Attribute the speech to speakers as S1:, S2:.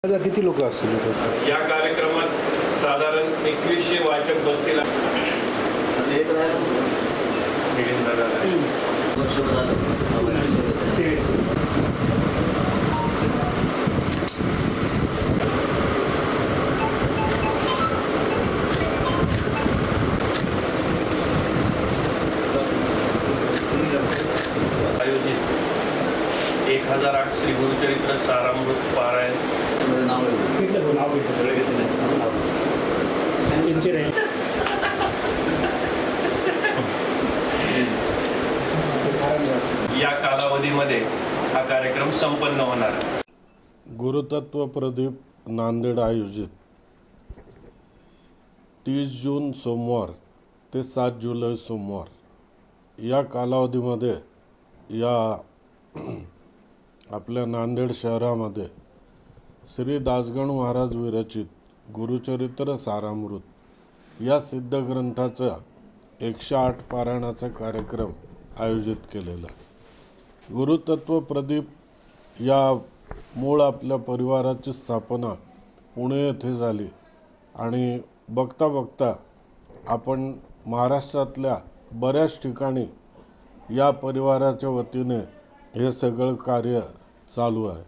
S1: किती लोक असतील
S2: या कार्यक्रमात साधारण 2100 वाचक बसतील. आयोजित 1008 श्री गुरुचरित्र सारामृत पारायण या कालावधीमध्ये हा कार्यक्रम संपन्न होणार आहे.
S3: गुरुतत्व प्रदीप नांदेड आयोजित 30 जून सोमवार ते 7 जुलै सोमवार या कालावधीमध्ये या आपल्या नांदेड शहरामध्ये श्री दासगणू महाराज विरचित गुरुचरित्र सारामृत या सिद्ध ग्रंथाचा 108 पारायणाचा कार्यक्रम आयोजित केलेला. गुरुतत्व प्रदीप या मूळ आपल्या परिवाराची स्थापना पुणे येथे झाली आणि बघता बघता आपण महाराष्ट्रातल्या बऱ्याच ठिकाणी या परिवाराच्या वतीने हे सगळं कार्य चालू आहे.